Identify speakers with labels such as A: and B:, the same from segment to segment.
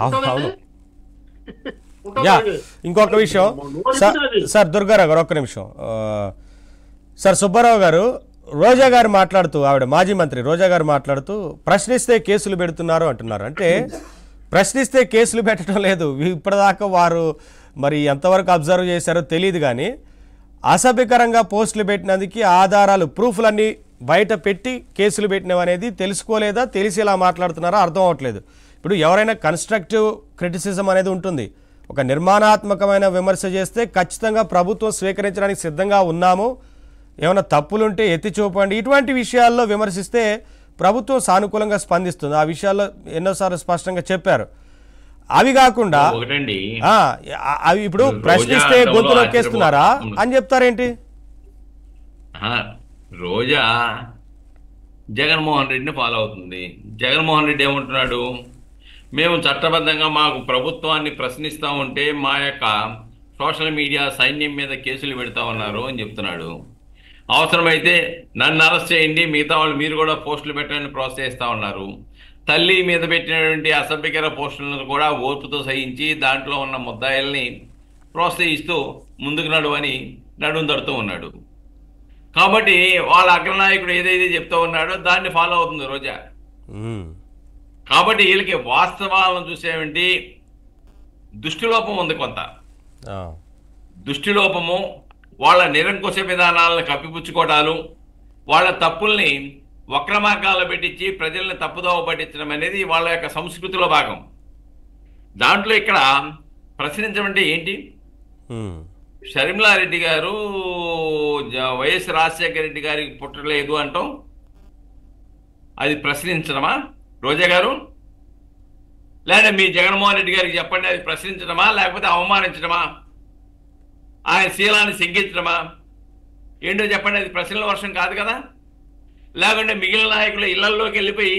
A: అవును. యా, ఇంకొక విషయం సార్ దుర్గారావు గారు, ఒక్క నిమిషం సార్. సుబ్బారావు గారు, రోజా గారు మాట్లాడుతూ, ఆవిడ మాజీ మంత్రి రోజా గారు మాట్లాడుతూ ప్రశ్నిస్తే కేసులు పెడుతున్నారు అంటున్నారు. అంటే ప్రశ్నిస్తే కేసులు పెట్టడం లేదు, ఇప్పటిదాకా వారు మరి ఎంతవరకు అబ్జర్వ్ చేశారో తెలియదు, కానీ అసభ్యకరంగా పోస్టులు పెట్టినందుకు ఆధారాలు ప్రూఫ్లన్నీ బయట పెట్టి కేసులు పెట్టినవనేది తెలుసుకోలేదా, తెలిసి ఇలా మాట్లాడుతున్నారా అర్థం అవ్వట్లేదు. ఇప్పుడు ఎవరైనా కన్స్ట్రక్టివ్ క్రిటిసిజం అనేది ఉంటుంది, ఒక నిర్మాణాత్మకమైన విమర్శ చేస్తే ఖచ్చితంగా ప్రభుత్వం స్వీకరించడానికి సిద్ధంగా ఉన్నాము, ఏమైనా తప్పులుంటే ఎత్తి చూపండి, ఇటువంటి విషయాల్లో విమర్శిస్తే ప్రభుత్వం సానుకూలంగా స్పందిస్తుంది. ఆ విషయాల్లో ఎన్నోసార్లు స్పష్టంగా చెప్పారు. అవి కాకుండా అవి ఇప్పుడు ప్రశ్నిస్తే గొంతు నొక్కేస్తున్నారా అని చెప్తారేంటి?
B: రోజా జగన్మోహన్ రెడ్డిని ఫాలో అవుతుంది. జగన్మోహన్ రెడ్డి ఏమంటున్నాడు, మేము చట్టబద్ధంగా మాకు ప్రభుత్వాన్ని ప్రశ్నిస్తూ ఉంటే మా యొక్క సోషల్ మీడియా సైన్యం మీద కేసులు పెడతా ఉన్నారు అని చెప్తున్నాడు. అవసరమైతే నన్ను అరెస్ట్ చేయండి, మిగతా వాళ్ళు మీరు కూడా పోస్టులు పెట్టాలని ప్రోత్సహిస్తూ ఉన్నారు. తల్లి మీద పెట్టినటువంటి అసభ్యకర పోస్టులను కూడా ఓర్పుతో సహించి దాంట్లో ఉన్న ముద్దాయిల్ని ప్రోత్సహిస్తూ ముందుకు నడువని నడుము తడుతూ ఉన్నాడు. కాబట్టి వాళ్ళ అగ్రనాయకుడు ఏదైతే చెప్తూ ఉన్నాడో దాన్ని ఫాలో అవుతుంది రోజా. కాబట్టి వీళ్ళకి వాస్తవాలను చూసేవంటి దృష్టిలోపం ఉంది, కొంత దృష్టిలోపము, వాళ్ళ నిరంకుశ విధానాలను కప్పిపుచ్చుకోవడాలు, వాళ్ళ తప్పుల్ని వక్రమార్గాలు పెట్టించి ప్రజల్ని తప్పుదోవ పట్టించడం అనేది వాళ్ళ యొక్క సంస్కృతిలో భాగం. దాంట్లో ఇక్కడ ప్రశ్నించమంటే ఏంటి? షర్మిలారెడ్డి గారు వైఎస్ రాజశేఖర రెడ్డి గారికి పుట్టలేదు అంటాం, అది ప్రశ్నించడమా రోజా గారు? లేదా మీ జగన్మోహన్ రెడ్డి గారికి చెప్పండి, అది ప్రశ్నించడమా లేకపోతే అవమానించడమా, ఆయన శీలాన్ని శంకించడమా? ఏంటో చెప్పండి, అది ప్రశ్నల వర్షం కాదు కదా. లేకుంటే మిగిలిన నాయకులు ఇళ్లలోకి వెళ్ళిపోయి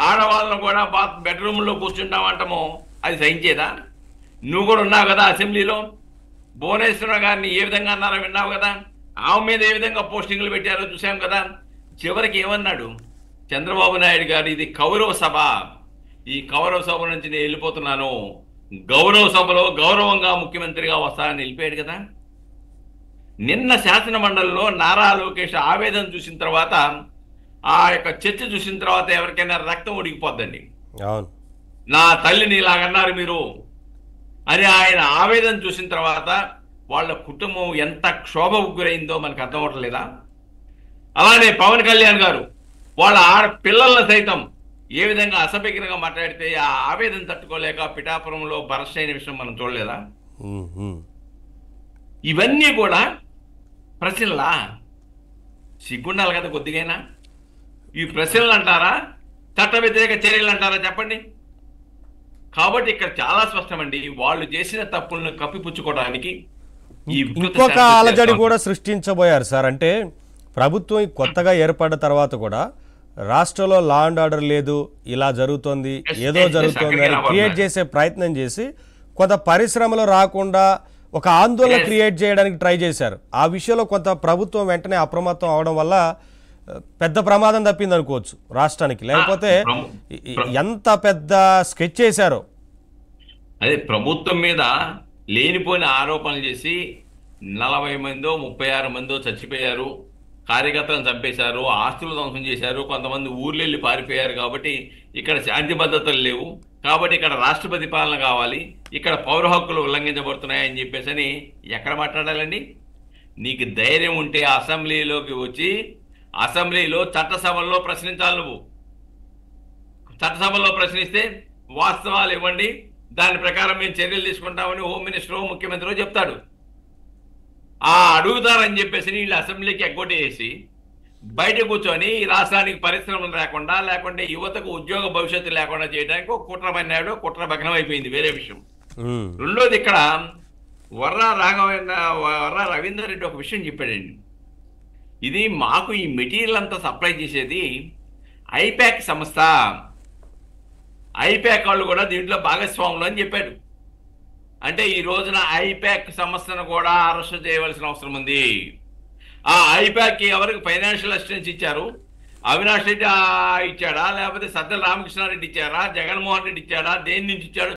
B: ఆడవాళ్ళను కూడా బెడ్రూమ్లో కూర్చుంటామంటామో అది సహించేదా? నువ్వు కూడా ఉన్నావు కదా అసెంబ్లీలో, భువనేశ్వర గారిని ఏ విధంగా అన్నారో విన్నావు కదా, ఆమె మీద ఏ విధంగా పోస్టింగ్లు పెట్టారో చూసాం కదా. చివరికి ఏమన్నాడు చంద్రబాబు నాయుడు గారు, ఇది కౌరవ సభ, ఈ కౌరవ సభ నుంచి నేను వెళ్ళిపోతున్నాను, గౌరవ సభలో గౌరవంగా ముఖ్యమంత్రిగా వస్తానని వెళ్ళిపోయాడు కదా. నిన్న శాసన మండలిలో నారా లోకేష్ ఆవేదన చూసిన తర్వాత, ఆ యొక్క చర్చ చూసిన తర్వాత ఎవరికైనా రక్తం ఉడికిపోద్దండి. నా తల్లిని ఇలాగన్నారు మీరు అని ఆయన ఆవేదన చూసిన తర్వాత వాళ్ళ కుటుంబం ఎంత క్షోభకు గురైందో మనకు అర్థం అవట్లేదా? అలానే పవన్ కళ్యాణ్ గారు వాళ్ళ పిల్లలను సైతం ఏ విధంగా అసభ్యకరంగా మాట్లాడితే ఆ ఆవేదన తట్టుకోలేక పిఠాపురంలో బరస్ట్ అయిన విషయం మనం చూడలేదా? ఇవన్నీ కూడా ప్రశ్నలా? సిగ్గుండాలి కదా కొద్దిగైనా. ఈ ప్రశ్నలు అంటారా, చట్ట వ్యతిరేక చర్యలు అంటారా చెప్పండి? కాబట్టి ఇక్కడ చాలా స్పష్టమండి, వాళ్ళు చేసిన తప్పులను కప్పిపుచ్చుకోవడానికి
A: ఇంకొక అలజడి కూడా సృష్టించబోయారు సార్. అంటే ప్రభుత్వం కొత్తగా ఏర్పడ్డ తర్వాత కూడా రాష్ట్రంలో లా అండ్ ఆర్డర్ లేదు, ఇలా జరుగుతోంది, ఏదో జరుగుతోంది అని క్రియేట్ చేసే ప్రయత్నం చేసి కొంత పరిశ్రమలు రాకుండా ఒక ఆందోళన క్రియేట్ చేయడానికి ట్రై చేశారు. ఆ విషయంలో కొంత ప్రభుత్వం వెంటనే అప్రమత్తం అవడం వల్ల పెద్ద ప్రమాదం తప్పింది అనుకోవచ్చు రాష్ట్రానికి. లేకపోతే ఎంత పెద్ద స్కెచ్ చేశారో.
B: అదే ప్రభుత్వం మీద లేనిపోయిన ఆరోపణలు చేసి 40 మందో 36 మందో చచ్చిపోయారు, కార్యకర్తలను చంపేశారు, ఆస్తులు ధ్వంసం చేశారు, కొంతమంది ఊర్లు వెళ్ళి పారిపోయారు. కాబట్టి ఇక్కడ శాంతి భద్రతలు లేవు, కాబట్టి ఇక్కడ రాష్ట్రపతి పాలన కావాలి, ఇక్కడ పౌర హక్కులు ఉల్లంఘించబడుతున్నాయని చెప్పేసి ఎక్కడ మాట్లాడాలండి? నీకు ధైర్యం ఉంటే అసెంబ్లీలోకి వచ్చి అసెంబ్లీలో చట్టసభల్లో ప్రశ్నించాలి. నువ్వు చట్టసభలో ప్రశ్నిస్తే వాస్తవాలు ఇవ్వండి, దాని ప్రకారం మేము చర్యలు తీసుకుంటామని హోమ్ మినిస్టర్ ముఖ్యమంత్రి చెప్తాడు. ఆ అడుగుతారని చెప్పేసి వీళ్ళు అసెంబ్లీకి ఎగ్గొట్టేసి బయట కూర్చొని ఈ రాష్ట్రానికి పరిశ్రమలు లేకుండా, లేకుంటే యువతకు ఉద్యోగ భవిష్యత్తు లేకుండా చేయడానికి ఒక కుట్ర పన్నాడు, కుట్ర భగ్నం అయిపోయింది, వేరే విషయం. రెండోది, ఇక్కడ వర్రా రవీందర్ రెడ్డి ఒక విషయం చెప్పాడండి. ఇది మాకు ఈ మెటీరియల్ అంతా సప్లై చేసేది ఐపాక్ సంస్థ, ఐపాక్ వాళ్ళు కూడా దీంట్లో భాగస్వాములు అని చెప్పాడు. అంటే ఈ రోజున ఐపాక్ సంస్థను కూడా అరెస్ట్ చేయవలసిన అవసరం ఉంది. ఆ ఐపాక్కి ఎవరికి ఫైనాన్షియల్ అసిస్టెన్స్ ఇచ్చారు? అవినాష్ రెడ్డి ఇచ్చాడా, లేకపోతే సజ్జల రామకృష్ణారెడ్డి ఇచ్చారా, జగన్మోహన్ రెడ్డి ఇచ్చాడా, దేని నుంచి ఇచ్చాడు